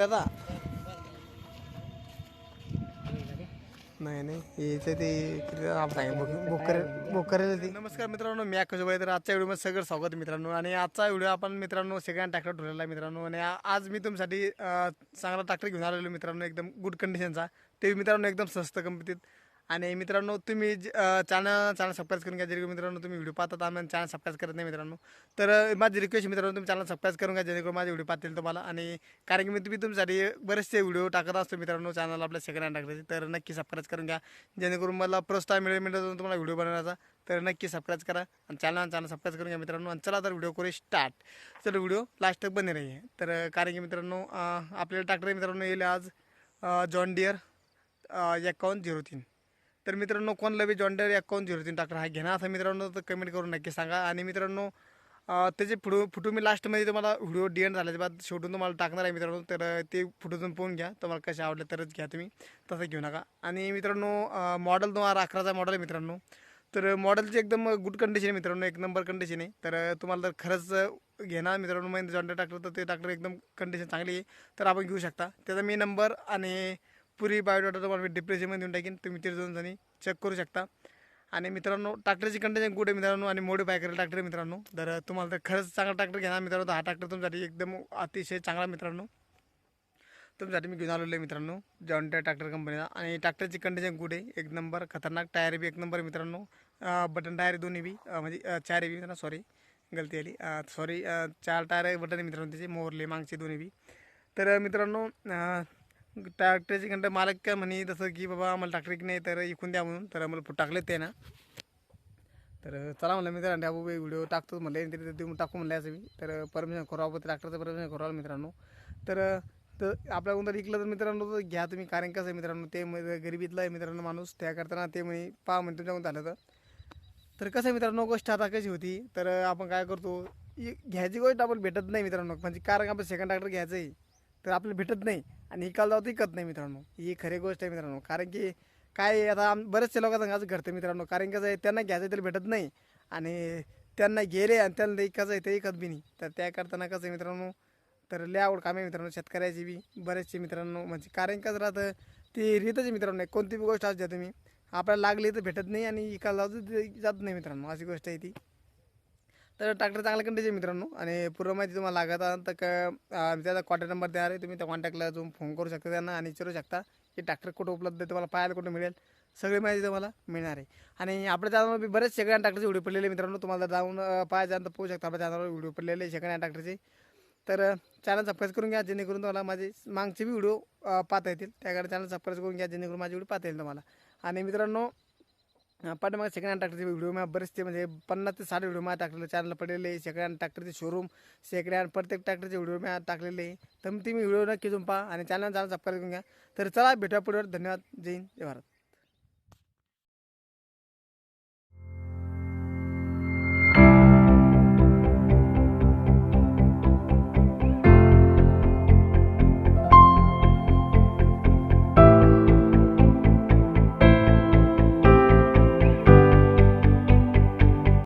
दादा नाही नाही याचं ते आप सांगे बुक करेल ते. नमस्कार मित्रांनो, मी आकाश भाई. तर आजच्या व्हिडिओमध्ये सगळं स्वागत आहे मित्रांनो. आणि आजचा व्हिडिओ आपण मित्रांनो सेकंड ट्रॅक्टर ठेवलेला आहे मित्रांनो. आणि आज मी तुमच्यासाठी चांगला ट्रॅक्टर घेऊन आलेलो मित्रांनो, एकदम गुड कंडिशनचा. ते मित्रांनो एकदम स्वस्त किमतीत. आणि मित्रांनो तुम्ही चॅनल सबस्क्राईब करून घ्या. जेणेकरून मित्रांनो तुम्ही व्हिडिओ पाहतात आम्ही चॅनल सबस्क्राईब करत नाही मित्रांनो. तर माझी रिक्वेस्ट मित्रांनो, तुम्ही चॅनल सबस्क्राईब करून घ्या जेणेकरून माझे व्हिडिओ पाहतील तुम्हाला. आणि कारण की मी तुमच्यासाठी बरेचसे व्हिडिओ टाकत असतो मित्रांनो चॅनल आपल्या सेकंड हँड ट्रॅक्टरचे. तर नक्की सबस्क्राईब करून घ्या जेणेकरून मला प्रोत्साहन मिळेल मित्रांनो तुम्हाला व्हिडिओ बनवण्याचा. तर नक्की सबस्क्राईब करा आणि चॅनल सबस्क्राईब करून घ्या मित्रांनो. आणि चला तर व्हिडिओ करू स्टार्ट. चलो व्हिडिओ लास्ट तक बने रही. तर कारण की मित्रांनो आपल्याला ट्रॅक्टर मित्रांनो येईल आज जॉन डियर 5103. तर मित्रांनो कोणला बी जॉन डियर 5103 ट्रॅक्टर हा घेणार असं मित्रांनो तर कमेंट करून नक्की सांगा. आणि मित्रांनो त्याचे फोटो मी लास्टमध्ये तुम्हाला व्हिडिओ डिएंड झाल्याच्या बाद शेवटून तुम्हाला टाकणार आहे मित्रांनो. तर ते फोटो तुम्ही पाहून घ्या, तुम्हाला कसे आवडले तरच घ्या, तुम्ही तसं घेऊ नका. आणि मित्रांनो मॉडेल 2011चा मॉडेल आहे मित्रांनो. तर मॉडेलची एकदम गुड कंडिशन आहे मित्रांनो, एक नंबर कंडिशन आहे. तर तुम्हाला जर खरंच घेणार मित्रांनो महिंद्रा जॉन डियर ट्रॅक्टर तर ते ट्रॅक्टर एकदम कंडिशन चांगली आहे, तर आपण घेऊ शकता. त्याचा मी नंबर आणि पुरी बायोडाटा तुम्हाला मी डिप्रेशनमध्ये देऊन टाकीन, तुम्ही तिथे जाऊन जणी चेक करू शकता. आणि मित्रांनो ट्रॅक्टरची कंडिशन गुड आहे मित्रांनो आणि मॉडिफाय करेल ट्रॅक्टर आहे मित्रांनो. तर तुम्हाला तर खरंच चांगला ट्रॅक्टर घेणार मित्रांनो, तर हा ट्रॅक्टर तुमच्यासाठी एकदम अतिशय चांगला मित्रांनो तुमच्यासाठी मी घेऊन आलेलो आहे मित्रांनो जॉन डियर ट्रॅक्टर कंपनीचा. आणि ट्रॅक्टरची कंडिशन गुड आहे, एक नंबर खतरनाक. टायर बी एक नंबर मित्रांनो, बटन टायर दोन्ही बी म्हणजे 4 बी मित्रांनो, सॉरी गलती आली, सॉरी 4 टायर बटन आहे मित्रांनो त्याचे, मोरले मागचे दोन्ही बी. तर मित्रांनो ट्रॅक्टरची कंडिशन मालक काय म्हणे जसं की बाबा आम्हाला ट्रॅक्टर की नाही तर इकून द्या म्हणून, तर आम्हाला टाकलेत ते ना. तर चला म्हणलं मित्रांनो आपण व्हिडिओ टाकतो म्हणलं तरी तुम्ही टाकू म्हणलं असं मी. तर परमिशन करावं ट्रॅक्टरचं परमिशन करावं मित्रांनो. तर तर आपल्या कोणतं इकलं तर मित्रांनो तर घ्या तुम्ही. कारण कसं आहे मित्रांनो ते गरिबीतलं आहे मित्रांनो माणूस, त्या करताना ते म्हणे पहा म्हणजे तुमच्याकडून झालं तर कसं आहे मित्रांनो गोष्ट आता कशी होती. तर आपण काय करतो घ्यायची गोष्ट आपण भेटत नाही मित्रांनो, म्हणजे कारण आपण सेकंड ट्रॅक्टर घ्यायचं आहे तर आपल्याला भेटत नाही आणि इकायला जाऊ तर इकत नाही मित्रांनो, ही खरी गोष्ट आहे मित्रांनो. कारण की काय आता बरेचसे लोक असं घडतं मित्रांनो, कारण कसं आहे त्यांना घ्यायचं तरी भेटत नाही आणि त्यांना गेले आणि त्यांना इकायचं आहे ते इकत बी नाही. तर त्या करताना कसं आहे मित्रांनो, तर लय आवड काम आहे मित्रांनो शेतकऱ्याची बी बरेचसे मित्रांनो, म्हणजे कारण कसं राहतं ती रीतच आहे मित्रांनो. कोणती बी गोष्ट असते तुम्ही आपल्याला लागली तर भेटत नाही आणि इकायला जात नाही मित्रांनो, अशी गोष्ट आहे ती. तर ट्रॅक्टर चांगल्या कंडिशन मित्रांनो. आणि पूर्ण माहिती तुम्हाला लागत आहे तर त्याचा कॉन्टॅक्ट नंबर देणार आहे, तुम्ही त्या कॉन्टॅक्टला जाऊन फोन करू शकता त्यांना आणि विचारू शकता की ट्रॅक्टर कुठं उपलब्ध आहे, तुम्हाला पाहायला कुठं मिळेल, सगळी माहिती तुम्हाला मिळणार आहे. आणि आपल्या चॅनलवर बरेच सेकंड हँड ट्रॅक्टरचे व्हिडिओ पडलेले मित्रांनो, तुम्हाला जाऊन पाहायचं तर पाहू शकता आपल्या चॅनलवर व्हिडिओ पडलेले सेकंड हँड ट्रॅक्टरचे. तर चॅनल सबस्क्राईब करून घ्या जेणेकरून तुम्हाला माझे मागचे बी व्हिडिओ पाहता येतील. त्याकडे चॅनल सबस्क्राईब करून घ्या जेणेकरून माझे व्हिडिओ पाहता येईल तुम्हाला. आणि मित्रांनो पाठीमागे सेकंड हँड ट्रॅक्टरचे व्हिडिओ मी बरेचसे म्हणजे 50 ते 60 व्हिडिओ मी टाकलेले चॅनलला पडलेले आहे. सेकंड हँड ट्रॅक्टरचे शोरूम, सेकंड हँड प्रत्येक ट्रॅक्टरचे व्हिडिओ मी टाकलेले आहे. तर तुम्ही व्हिडिओ नक्की तुम्ही पहा आणि चॅनल सबस्क्राईब करून घ्या. तर चला भेटूया पुढे. धन्यवाद. जय हिंद, जय भारत.